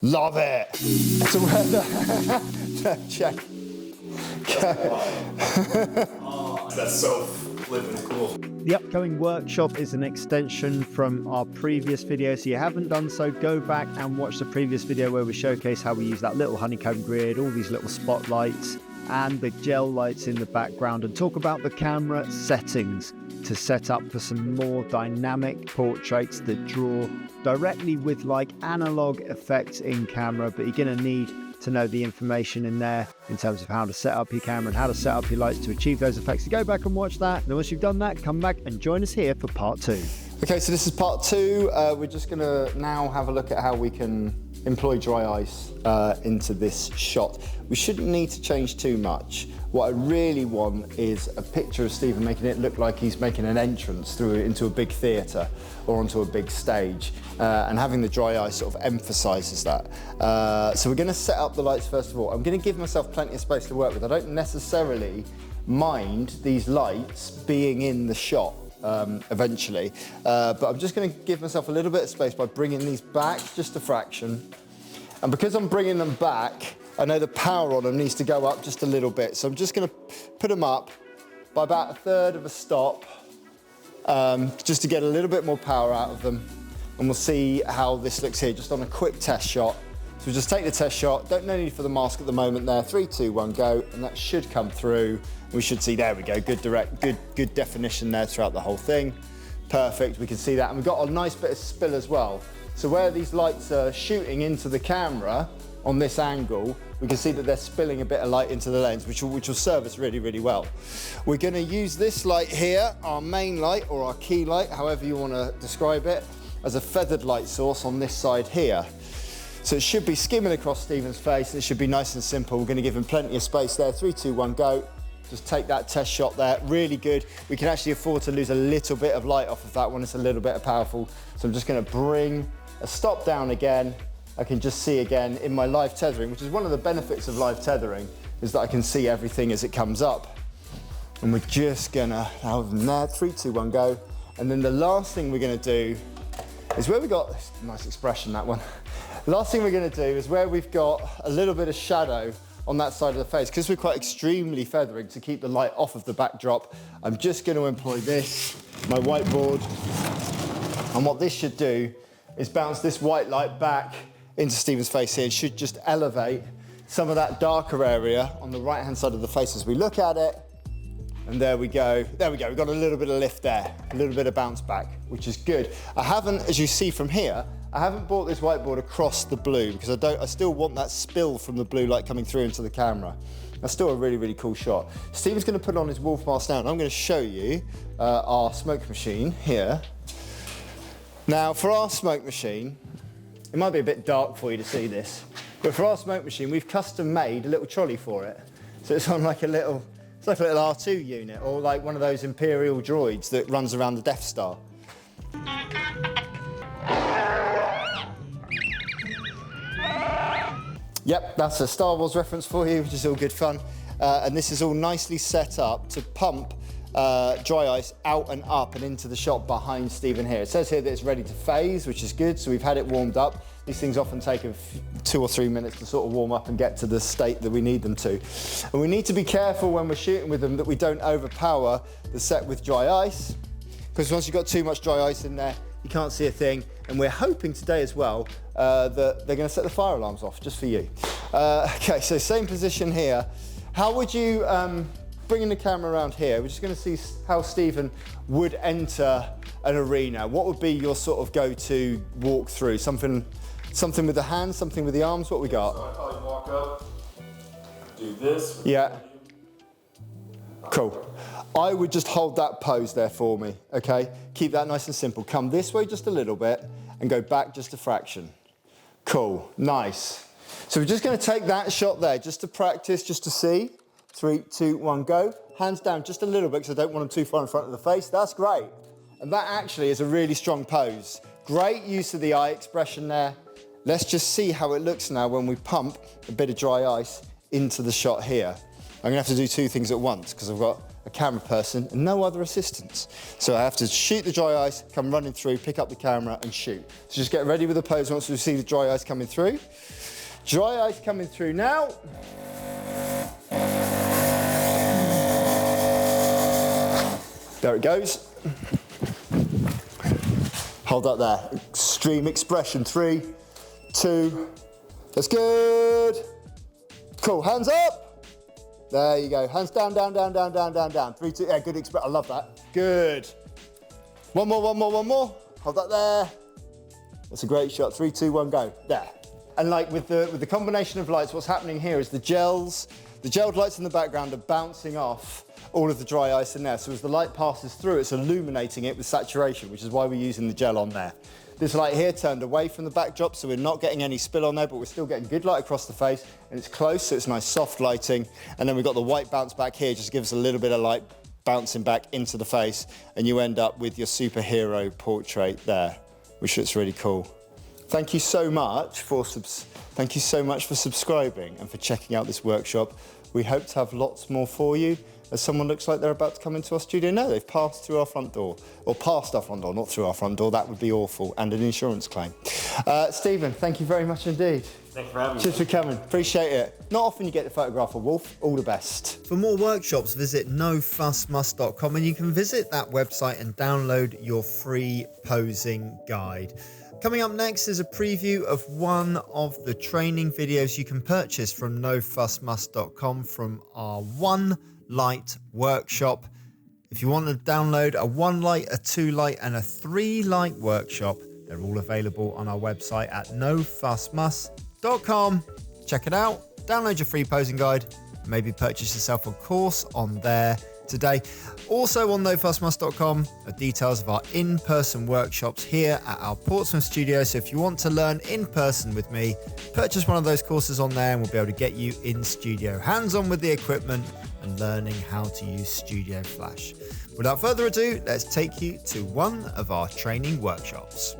Love it. So where the check. That's so flippin' cool. The upcoming workshop is an extension from our previous video, so you haven't done so, go back and watch the previous video where we showcase how we use that little honeycomb grid, all these little spotlights and the gel lights in the background, and talk about the camera settings to set up for some more dynamic portraits that draw directly with like analog effects in camera, but you're going to need to know the information in there in terms of how to set up your camera and how to set up your lights to achieve those effects. So go back and watch that. And once you've done that, come back and join us here for part 2. Okay, so this is part 2. We're just gonna now have a look at how we can employ dry ice into this shot. We shouldn't need to change too much. What I really want is a picture of Stephen making it look like he's making an entrance through into a big theatre or onto a big stage, and having the dry ice sort of emphasises that. So we're going to set up the lights first of all. I'm going to give myself plenty of space to work with. I don't necessarily mind these lights being in the shot eventually, but I'm just going to give myself a little bit of space by bringing these back just a fraction. And because I'm bringing them back, I know the power on them needs to go up just a little bit. So I'm just going to put them up by about 1/3 of a stop, just to get a little bit more power out of them. And we'll see how this looks here, just on a quick test shot. So we'll just take the test shot. No need for the mask at the moment there. 3, 2, 1, go. And that should come through. We should see, there we go, good definition there throughout the whole thing. Perfect, we can see that. And we've got a nice bit of spill as well. So where these lights are shooting into the camera on this angle, we can see that they're spilling a bit of light into the lens, which will serve us really, really well. We're going to use this light here, our main light or our key light, however you want to describe it, as a feathered light source on this side here. So it should be skimming across Stephen's face, and it should be nice and simple. We're going to give him plenty of space there. 3, 2, 1, go. Just take that test shot there, really good. We can actually afford to lose a little bit of light off of that one. It's a little bit powerful. So I'm just going to bring a stop down again. I can just see again in my live tethering, which is one of the benefits of live tethering, is that I can see everything as it comes up. And we're just gonna, now from there, 3, 2, 1, go. And then the last thing we're gonna do is where we got, nice expression, that one. The last thing we're gonna do is where we've got a little bit of shadow on that side of the face, because we're quite extremely feathering to keep the light off of the backdrop. I'm just gonna employ this, my whiteboard. And what this should do is bounce this white light back into Stephen's face here. It should just elevate some of that darker area on the right-hand side of the face as we look at it. And there we go. There we go. We've got a little bit of lift there, a little bit of bounce back, which is good. I haven't, as you see from here, I haven't brought this whiteboard across the blue because I still want that spill from the blue light coming through into the camera. That's still a really, really cool shot. Stephen's going to put on his wolf mask now, and I'm going to show you our smoke machine here. Now, for our smoke machine, it might be a bit dark for you to see this, but for our smoke machine, we've custom made a little trolley for it. So it's on like it's like a little R2 unit, or like one of those Imperial droids that runs around the Death Star. Yep, that's a Star Wars reference for you, which is all good fun. And this is all nicely set up to pump dry ice out and up and into the shot behind Stephen here. It says here that it's ready to phase, which is good, so we've had it warmed up. These things often take 2 or 3 minutes to sort of warm up and get to the state that we need them to. And we need to be careful when we're shooting with them that we don't overpower the set with dry ice, because once you've got too much dry ice in there, you can't see a thing. And we're hoping today as well that they're going to set the fire alarms off, just for you. Okay, so same position here. How would you, bringing the camera around here, we're just going to see how Stephen would enter an arena. What would be your sort of go-to walk through? Something with the hands, something with the arms? What we got? So I probably walk up, do this. Yeah. Cool. I would just hold that pose there for me, okay? Keep that nice and simple. Come this way just a little bit and go back just a fraction. Cool, nice. So we're just going to take that shot there just to practice, just to see. 3, 2, 1, go. Hands down just a little bit because I don't want them too far in front of the face. That's great. And that actually is a really strong pose. Great use of the eye expression there. Let's just see how it looks now when we pump a bit of dry ice into the shot here. I'm going to have to do 2 things at once because I've got a camera person, and no other assistance. So I have to shoot the dry ice, come running through, pick up the camera and shoot. So just get ready with the pose once we see the dry ice coming through. Dry ice coming through now. There it goes. Hold that there. Extreme expression. 3, 2. That's good. Cool. Hands up. There you go. Hands down, down, down, down, down, down, down. 3, 2. Yeah, good expression. I love that. Good. One more, one more, one more. Hold that there. That's a great shot. 3, 2, 1, go. There. And like with the combination of lights, what's happening here is the gelled lights in the background are bouncing off all of the dry ice in there. So as the light passes through, it's illuminating it with saturation, which is why we're using the gel on there. This light here turned away from the backdrop, so we're not getting any spill on there, but we're still getting good light across the face, and it's close, so it's nice soft lighting. And then we've got the white bounce back here, just gives us a little bit of light bouncing back into the face, and you end up with your superhero portrait there, which looks really cool. Thank you so much for subscribing and for checking out this workshop. We hope to have lots more for you. As someone looks like they're about to come into our studio. No, they've passed through our front door, or past our front door, not through our front door. That would be awful, and an insurance claim. Stephen, thank you very much indeed. Thanks for having me. Cheers for coming, appreciate it. Not often you get to photograph a wolf, all the best. For more workshops, visit nofussmust.com, and you can visit that website and download your free posing guide. Coming up next is a preview of one of the training videos you can purchase from nofussmust.com from our One Light workshop. If you want to download a 1 light, a 2 light and a 3 light workshop, they're all available on our website at nofussmust.com. Check it out, download your free posing guide, maybe purchase yourself a course on there today. Also on nofussmust.com are details of our in-person workshops here at our Portsmouth studio. So if you want to learn in person with me, purchase one of those courses on there and we'll be able to get you in studio, hands-on with the equipment and learning how to use Studio Flash. Without further ado, let's take you to one of our training workshops.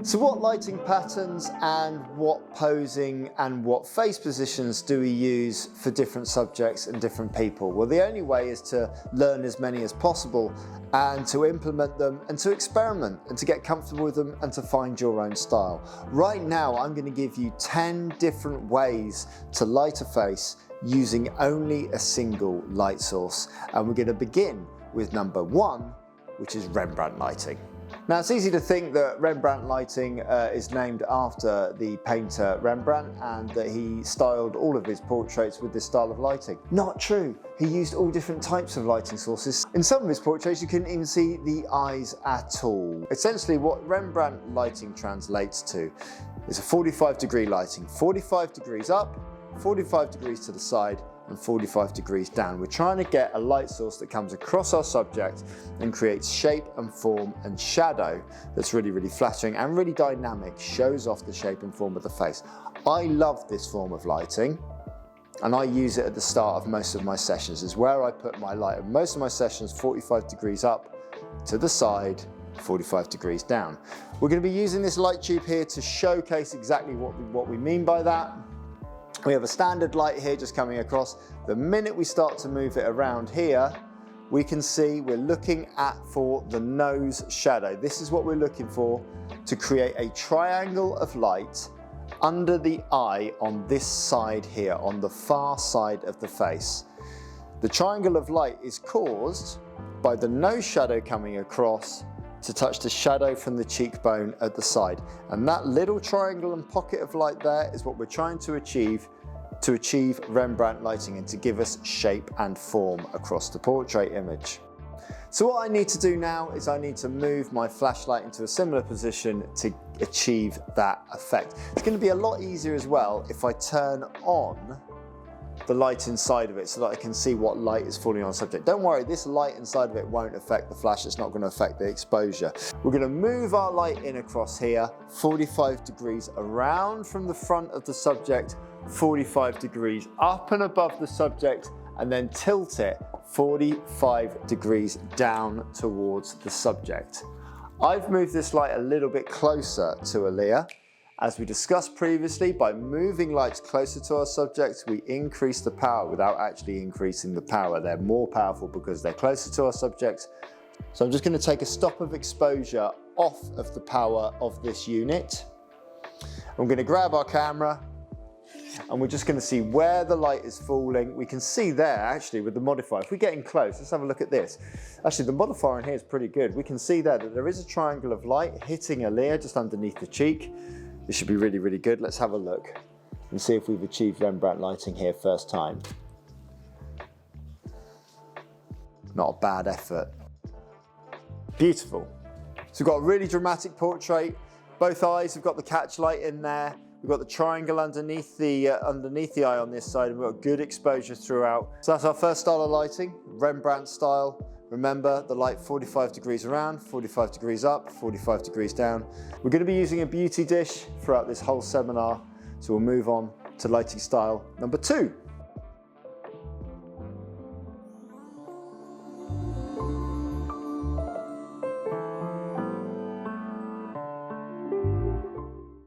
So what lighting patterns and what posing and what face positions do we use for different subjects and different people? Well, the only way is to learn as many as possible and to implement them and to experiment and to get comfortable with them and to find your own style. Right now, I'm going to give you 10 different ways to light a face using only a single light source. And we're going to begin with number 1, which is Rembrandt lighting. Now, it's easy to think that Rembrandt lighting is named after the painter Rembrandt and that he styled all of his portraits with this style of lighting. Not true. He used all different types of lighting sources. In some of his portraits, you couldn't even see the eyes at all. Essentially, what Rembrandt lighting translates to is a 45-degree lighting. 45 degrees up, 45 degrees to the side, and 45 degrees down. We're trying to get a light source that comes across our subject and creates shape and form and shadow that's really, really flattering and really dynamic, shows off the shape and form of the face. I love this form of lighting and I use it at the start of most of my sessions. Is where I put my light. In most of my sessions, 45 degrees up, to the side, 45 degrees down. We're going to be using this light tube here to showcase exactly what we mean by that. We have a standard light here just coming across. The minute we start to move it around here, we can see we're looking for the nose shadow. This is what we're looking for to create a triangle of light under the eye on this side here, on the far side of the face. The triangle of light is caused by the nose shadow coming across to touch the shadow from the cheekbone at the side. And that little triangle and pocket of light there is what we're trying to achieve Rembrandt lighting and to give us shape and form across the portrait image. So what I need to do now is I need to move my flashlight into a similar position to achieve that effect. It's going to be a lot easier as well if I turn on the light inside of it so that I can see what light is falling on the subject. Don't worry, this light inside of it won't affect the flash. It's not going to affect the exposure. We're going to move our light in across here, 45 degrees around from the front of the subject, 45 degrees up and above the subject, and then tilt it 45 degrees down towards the subject. I've moved this light a little bit closer to Aaliyah, As we discussed previously, by moving lights closer to our subjects, we increase the power without actually increasing the power. They're more powerful because they're closer to our subjects. So I'm just going to take a stop of exposure off of the power of this unit. I'm going to grab our camera and we're just going to see where the light is falling. We can see there actually with the modifier. If we get in close, let's have a look at this. Actually, the modifier in here is pretty good. We can see there that there is a triangle of light hitting Aaliyah just underneath the cheek. This should be really, really good. Let's have a look and see if we've achieved Rembrandt lighting here first time. Not a bad effort. Beautiful. So we've got a really dramatic portrait. Both eyes have got the catch light in there. We've got the triangle underneath the eye on this side, and we've got good exposure throughout. So that's our first style of lighting, Rembrandt style. Remember the light 45 degrees around, 45 degrees up, 45 degrees down. We're going to be using a beauty dish throughout this whole seminar, so we'll move on to lighting style number 2.